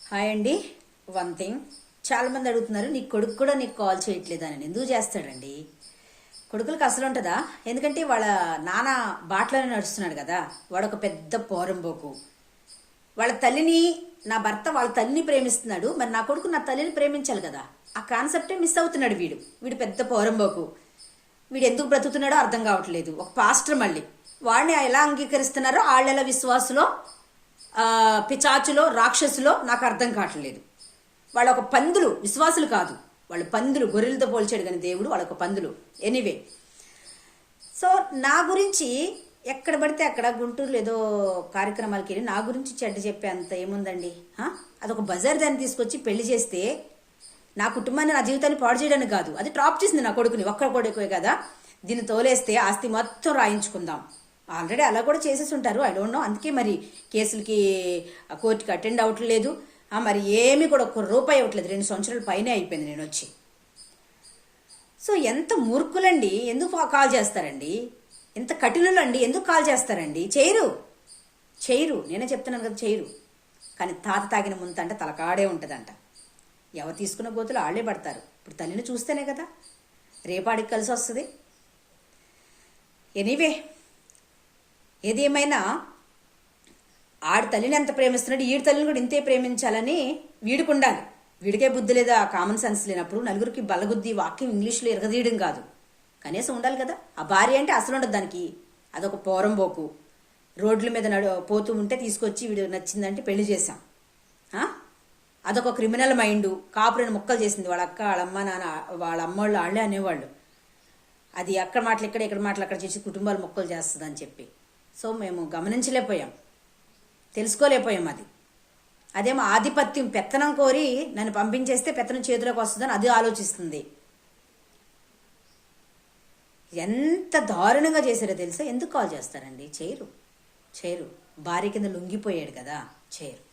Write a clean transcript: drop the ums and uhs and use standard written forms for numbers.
Hi అండి. One thing, చాలామంది అడుగుతున్నారు, నీ కొడుకు కూడా నీకు కాల్ చేయట్లేదని. ఎందుకు చేస్తాడండి? కొడుకులకు అసలు ఉంటుందా? ఎందుకంటే వాళ్ళ నాన్న బాటలోనే నడుస్తున్నాడు కదా. వాడు ఒక పెద్ద పోరంబోకు. వాళ్ళ తల్లిని, నా భర్త వాళ్ళ తల్లిని ప్రేమిస్తున్నాడు, మరి నా కొడుకు నా తల్లిని ప్రేమించాలి కదా. ఆ కాన్సెప్టే మిస్ అవుతున్నాడు వీడు పెద్ద పోరంబోకు. వీడు ఎందుకు బ్రతుకుతున్నాడో అర్థం కావట్లేదు. ఒక పాస్టర్ మళ్ళీ వాడిని ఎలా అంగీకరిస్తున్నారో, వాళ్ళ విశ్వాసులో, పిచాచులో, రాక్షసులో నాకు అర్థం కావట్లేదు. వాళ్ళ ఒక పందులు, విశ్వాసులు కాదు, వాళ్ళు పందులు. గొర్రెలతో పోల్చాడు కానీ దేవుడు వాళ్ళొక పందులు. ఎనీవే, సో నా గురించి ఎక్కడ పడితే అక్కడ గుంటూరులో ఏదో కార్యక్రమాలకి వెళ్ళి నా గురించి చెడ్డ చెప్పే అంత ఏముందండి? అదొక బజార్ దాన్ని తీసుకొచ్చి పెళ్లి చేస్తే నా కుటుంబాన్ని, నా జీవితాన్ని పాడు చేయడానికి కాదు, అది డ్రాప్ చేసింది నా కొడుకుని. ఒక్క కొడుకునే కదా, దీన్ని తోలేస్తే ఆస్తి మొత్తం రాయించుకుందాం. ఆల్రెడీ అలా కూడా చేసేసి ఉంటారు, ఐ డోంట్ నో. అందుకే మరి కేసులకి, కోర్టుకి అటెండ్ అవ్వట్లేదు. మరి ఏమీ కూడా ఒక్క రూపాయి ఇవ్వట్లేదు. 2 సంవత్సరాల పైనే అయిపోయింది నేను వచ్చి. సో ఎంత మూర్ఖులండి, ఎందుకు కాల్ చేస్తారండి? ఎంత కఠినులండి, ఎందుకు కాల్ చేస్తారండి? చేయరు, నేనే చెప్తున్నాను కదా, చేయరు. కానీ తాత తాగిన ముంత అంటే తలకాడే ఉంటుందంట. ఎవరు తీసుకున్న గోతులు ఆళ్లే పడతారు. ఇప్పుడు తల్లిని చూస్తేనే కదా రేపాడికి కలిసి వస్తుంది. ఎనీవే, ఏదేమైనా ఆడి తల్లిని ఎంత ప్రేమిస్తున్నాడు, ఈడి తల్లిని కూడా ఇంతే ప్రేమించాలని వీడికి ఉండాలి. వీడికే బుద్ధి లేదా, కామన్ సెన్స్ లేనప్పుడు నలుగురికి బలగుద్ది వాక్యం ఇంగ్లీష్లో ఎరగదీయడం కాదు, కనీసం ఉండాలి కదా. ఆ భార్య అంటే అసలు ఉండదు దానికి. అదొక పోరంబోకు. రోడ్ల మీద పోతూ ఉంటే తీసుకొచ్చి వీడు నచ్చిందంటే పెళ్లి చేశాం. అదొక క్రిమినల్ మైండ్. కాపురని ముక్కలు చేసింది వాళ్ళ అక్క, వాళ్ళ అమ్మ, నాన్న, వాళ్ళ అమ్మోళ్ళు వాళ్ళే అనేవాళ్ళు. అది అక్కడ మాటలు ఇక్కడ మాటలు అక్కడ చేసి కుటుంబాలు మొక్కలు చేస్తుంది అని చెప్పి. సో మేము గమనించలేకపోయాం, తెలుసుకోలేకపోయాం. అదేమో ఆధిపత్యం, పెత్తనం కోరి నన్ను పంపించేస్తే పెత్తనం చేతిలోకి వస్తుందని అది ఆలోచిస్తుంది. ఎంత దారుణంగా చేశారో తెలుసా? ఎందుకు కాల్ చేస్తారండి? చేయరు. భార్య కింద లొంగిపోయాడు కదా, చేయరు.